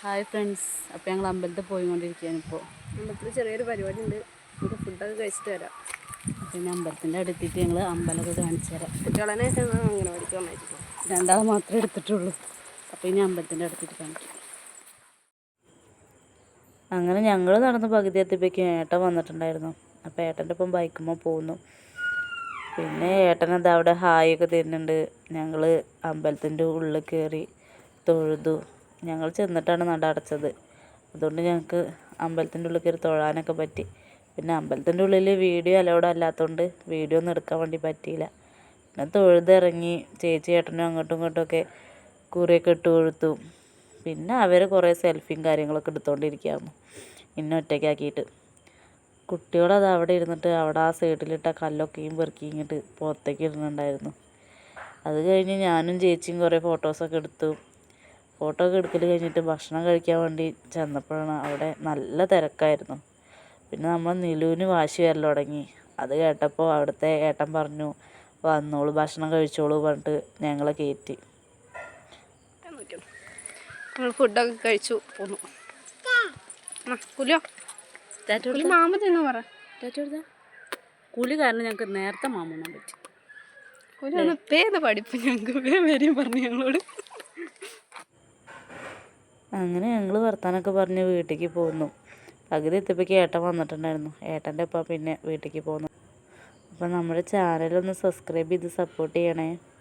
Hi friends, അപ്പോൾ ഞങ്ങൾ അമ്പലത്തിൽ പോയിക്കൊണ്ടിരിക്കുകയാണ്. ഇപ്പോൾ അമ്പലത്തിൽ ചെറിയൊരു പരിപാടി ഉണ്ട്. നമുക്ക് ഫുഡൊക്കെ കഴിച്ചിട്ട് വരാം. പിന്നെ അമ്പലത്തിൻ്റെ അടുത്തിട്ട് ഞങ്ങൾ അമ്പലമൊക്കെ കാണിച്ചു തരാം. കുട്ടികളെ അങ്ങനെ പഠിക്കാൻ വന്നിരിക്കും. രണ്ടാളെ മാത്രമേ എടുത്തിട്ടുള്ളൂ. അപ്പോൾ ഇനി അമ്പലത്തിൻ്റെ അടുത്തിട്ട് കാണിക്കും. അങ്ങനെ ഞങ്ങൾ നടന്ന് പകുതി എത്തിയപ്പോഴേക്കും ഏട്ടൻ വന്നിട്ടുണ്ടായിരുന്നു. അപ്പോൾ ഏട്ടൻ്റെ ഒപ്പം ബൈക്കുമ്പോൾ പോകുന്നു. പിന്നെ ഏട്ടനത് അവിടെ ഹായൊക്കെ തരുന്നുണ്ട്. ഞങ്ങൾ അമ്പലത്തിൻ്റെ ഉള്ളിൽ കയറി തൊഴുതു. ഞങ്ങൾ ചെന്നിട്ടാണ് നട അടച്ചത്. അതുകൊണ്ട് ഞങ്ങൾക്ക് അമ്പലത്തിൻ്റെ ഉള്ളിൽ കയറി തൊഴാനൊക്കെ പറ്റി. പിന്നെ അമ്പലത്തിൻ്റെ ഉള്ളിൽ വീഡിയോ അലൗഡ് അല്ലാത്തതുകൊണ്ട് വീഡിയോ ഒന്നും എടുക്കാൻ വേണ്ടി പറ്റിയില്ല. പിന്നെ തൊഴുതിറങ്ങി ചേച്ചി ഏട്ടനും അങ്ങോട്ടും ഇങ്ങോട്ടുമൊക്കെ കുറിയൊക്കെ ഇട്ട് കൊടുത്തു. പിന്നെ അവർ കുറേ സെൽഫിയും കാര്യങ്ങളൊക്കെ എടുത്തുകൊണ്ടിരിക്കുകയായിരുന്നു ഇന്നെ ഒറ്റയ്ക്കാക്കിയിട്ട്. കുട്ടികളത് അവിടെ ഇരുന്നിട്ട് അവിടെ ആ സൈഡിലിട്ട കല്ലൊക്കെയും പെറുക്കി ഇങ്ങോട്ട് പുറത്തേക്ക് ഇടുന്നുണ്ടായിരുന്നു. അത് കഴിഞ്ഞ് ഞാനും ചേച്ചിയും കുറേ ഫോട്ടോസൊക്കെ എടുത്തു. ഫോട്ടോ ഒക്കെ എടുക്കൽ കഴിഞ്ഞിട്ട് ഭക്ഷണം കഴിക്കാൻ വേണ്ടി ചെന്നപ്പോഴാണ് അവിടെ നല്ല തിരക്കായിരുന്നു. പിന്നെ നമ്മൾ നിലുവിന് വാശി വരൽ തുടങ്ങി. അത് കേട്ടപ്പോൾ അവിടുത്തെ ഏട്ടൻ പറഞ്ഞു, വന്നോളൂ ഭക്ഷണം കഴിച്ചോളൂ പറഞ്ഞിട്ട് ഞങ്ങളെ കയറ്റി. ഞങ്ങൾ ഫുഡൊക്കെ കഴിച്ചു പോന്നു. മാമ തിന്നു പറ. കൂലി കാരണം ഞങ്ങൾക്ക് നേരത്തെ മാമൂന്നാൻ പറ്റി. കുലി ഒന്ന് പേര് പഠിപ്പ് ഞങ്ങൾക്ക് വരെയും പറഞ്ഞു ഞങ്ങളോട്. അങ്ങനെ ഞങ്ങൾ വർത്താനൊക്കെ പറഞ്ഞ് വീട്ടിലേക്ക് പോന്നു. പകുതി എത്തിയപ്പോഴേക്കും ഏട്ടൻ വന്നിട്ടുണ്ടായിരുന്നു. ഏട്ടൻ്റെ ഒപ്പം പിന്നെ വീട്ടിലേക്ക് പോന്നു. അപ്പോൾ നമ്മുടെ ചാനലൊന്ന് സബ്സ്ക്രൈബ് ചെയ്ത് സപ്പോർട്ട് ചെയ്യണേ.